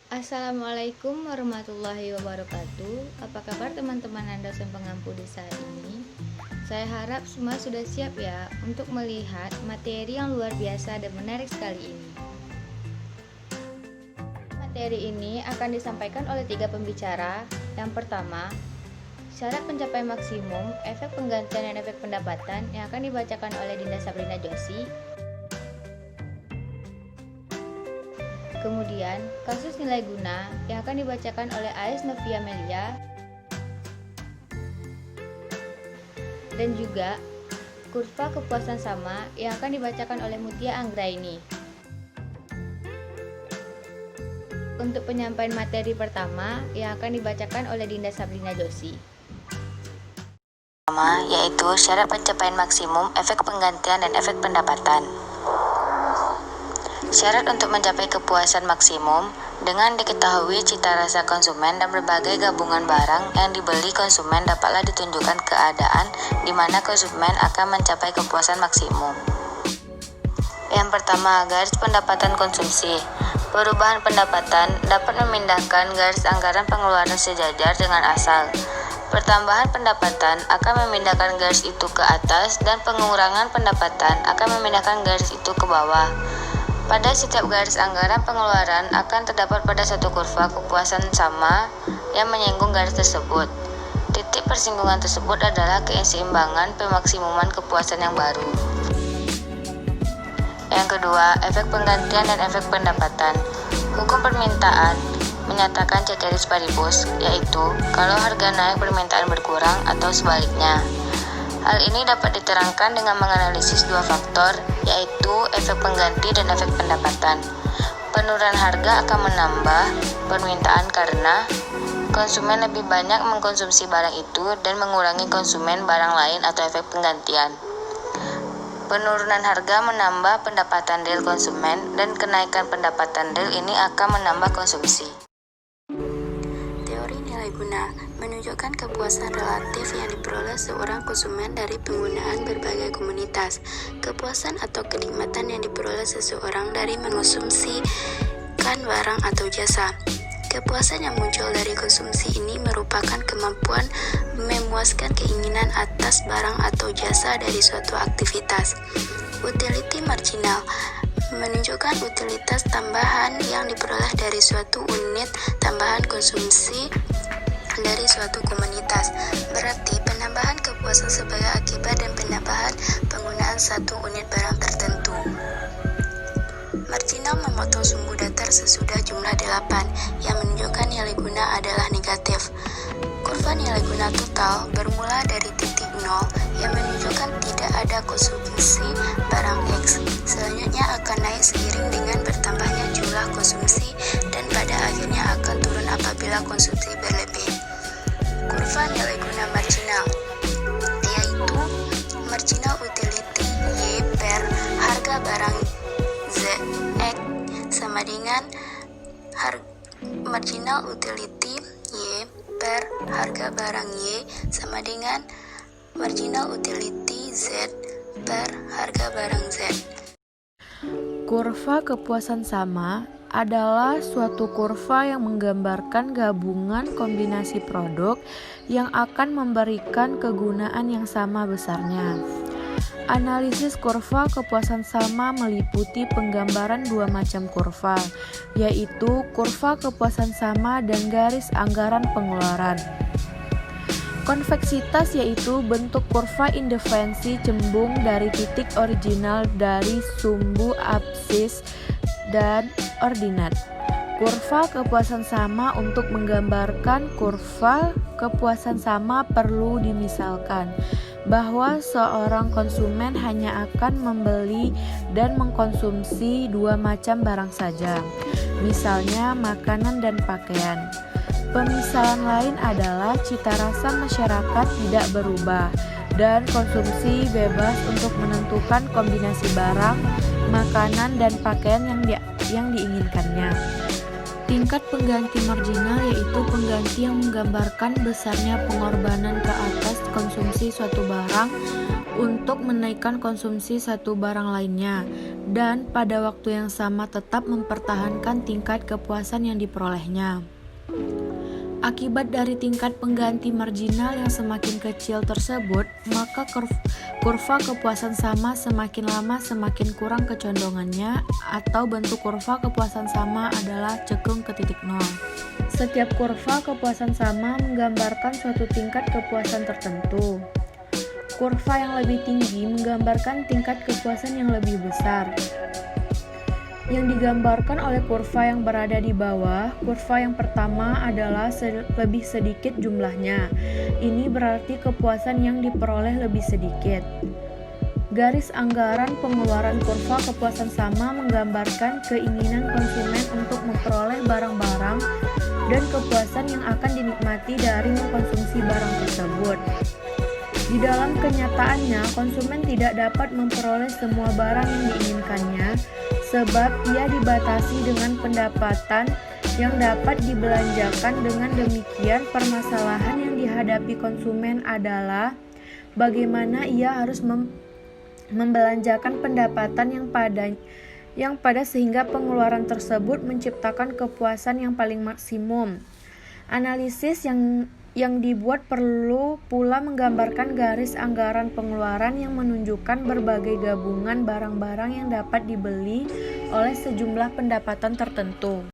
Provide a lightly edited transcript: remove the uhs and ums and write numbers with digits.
Assalamualaikum warahmatullahi wabarakatuh. Apa kabar teman-teman dosen pengampu di saat ini? Saya harap semua sudah siap ya untuk melihat materi yang luar biasa dan menarik sekali ini. Materi ini akan disampaikan oleh 3 pembicara. Yang pertama, syarat pencapaian maksimum, efek penggantian dan efek pendapatan yang akan dibacakan oleh Dinda Sabrina Joshi. Kemudian, kasus nilai guna yang akan dibacakan oleh AS Novia Melia. Dan juga, kurva kepuasan sama yang akan dibacakan oleh Mutia Anggraini. Untuk penyampaian materi pertama yang akan dibacakan oleh Dinda Sabrina Joshi. Pertama, yaitu syarat pencapaian maksimum, efek penggantian dan efek pendapatan. Syarat untuk mencapai kepuasan maksimum dengan diketahui cita rasa konsumen dan berbagai gabungan barang yang dibeli konsumen dapatlah ditunjukkan keadaan di mana konsumen akan mencapai kepuasan maksimum. Yang pertama, garis pendapatan konsumsi. Perubahan pendapatan dapat memindahkan garis anggaran pengeluaran sejajar dengan asal. Pertambahan pendapatan akan memindahkan garis itu ke atas dan pengurangan pendapatan akan memindahkan garis itu ke bawah. Pada setiap garis anggaran pengeluaran akan terdapat pada satu kurva kepuasan sama yang menyinggung garis tersebut. Titik persinggungan tersebut adalah keseimbangan pemaksimuman kepuasan yang baru. Yang kedua, efek penggantian dan efek pendapatan. Hukum permintaan menyatakan ceteris paribus, yaitu kalau harga naik permintaan berkurang atau sebaliknya. Hal ini dapat diterangkan dengan menganalisis 2 faktor, yaitu efek pengganti dan efek pendapatan. Penurunan harga akan menambah permintaan karena konsumen lebih banyak mengkonsumsi barang itu dan mengurangi konsumen barang lain atau efek penggantian. Penurunan harga menambah pendapatan real konsumen dan kenaikan pendapatan real ini akan menambah konsumsi. Teori nilai guna menunjukkan kepuasan relatif yang diperoleh seorang konsumen dari penggunaan berbagai komoditas. Kepuasan atau kenikmatan yang diperoleh seseorang dari mengonsumsikan barang atau jasa. Kepuasan yang muncul dari konsumsi ini merupakan kemampuan memuaskan keinginan atas barang atau jasa dari suatu aktivitas. Utility marginal menunjukkan utilitas tambahan yang diperoleh dari suatu unit tambahan konsumsi dari suatu komunitas. Berarti penambahan kepuasan sebagai akibat dan penambahan penggunaan satu unit barang tertentu. Marginal memotong sumbu datar sesudah jumlah 8 yang menunjukkan nilai guna adalah negatif. Kurva nilai guna total bermula dari titik 0 yang menunjukkan tidak ada konsumsi barang X. Selanjutnya akan naik seiring dengan bertambahnya jumlah konsumsi dan pada akhirnya akan turun apabila konsumsi berlebih. Kurva nilai guna marginal, yaitu marginal utility Y per harga barang Z X sama dengan marginal utility Y per harga barang Y sama dengan marginal utility Z per harga barang Z. Kurva kepuasan sama adalah suatu kurva yang menggambarkan gabungan kombinasi produk yang akan memberikan kegunaan yang sama besarnya. Analisis kurva kepuasan sama meliputi penggambaran 2 macam kurva, yaitu kurva kepuasan sama dan garis anggaran pengeluaran. Konveksitas yaitu bentuk kurva indifferensi cembung dari titik original dari sumbu absis dan ordinat. Kurva kepuasan sama untuk menggambarkan kurva kepuasan sama perlu dimisalkan bahwa seorang konsumen hanya akan membeli dan mengkonsumsi 2 macam barang saja, misalnya makanan dan pakaian. Pemisalan lain adalah cita rasa masyarakat tidak berubah dan konsumsi bebas untuk menentukan kombinasi barang, makanan, dan pakaian yang diinginkannya. Tingkat pengganti marginal yaitu pengganti yang menggambarkan besarnya pengorbanan ke atas konsumsi suatu barang untuk menaikkan konsumsi satu barang lainnya, dan pada waktu yang sama tetap mempertahankan tingkat kepuasan yang diperolehnya. Akibat dari tingkat pengganti marginal yang semakin kecil tersebut, maka kurva kepuasan sama semakin lama semakin kurang kecondongannya, atau bentuk kurva kepuasan sama adalah cekung ke titik nol. Setiap kurva kepuasan sama menggambarkan suatu tingkat kepuasan tertentu. Kurva yang lebih tinggi menggambarkan tingkat kepuasan yang lebih besar, yang digambarkan oleh kurva yang berada di bawah. Kurva yang pertama adalah lebih sedikit jumlahnya. Ini berarti kepuasan yang diperoleh lebih sedikit. Garis anggaran pengeluaran kurva kepuasan sama menggambarkan keinginan konsumen untuk memperoleh barang-barang dan kepuasan yang akan dinikmati dari mengkonsumsi barang tersebut. Di dalam kenyataannya, konsumen tidak dapat memperoleh semua barang yang diinginkannya, sebab ia dibatasi dengan pendapatan yang dapat dibelanjakan. Dengan demikian, permasalahan yang dihadapi konsumen adalah bagaimana ia harus membelanjakan pendapatan yang pada sehingga pengeluaran tersebut menciptakan kepuasan yang paling maksimum. Analisis yang dibuat perlu pula menggambarkan garis anggaran pengeluaran yang menunjukkan berbagai gabungan barang-barang yang dapat dibeli oleh sejumlah pendapatan tertentu.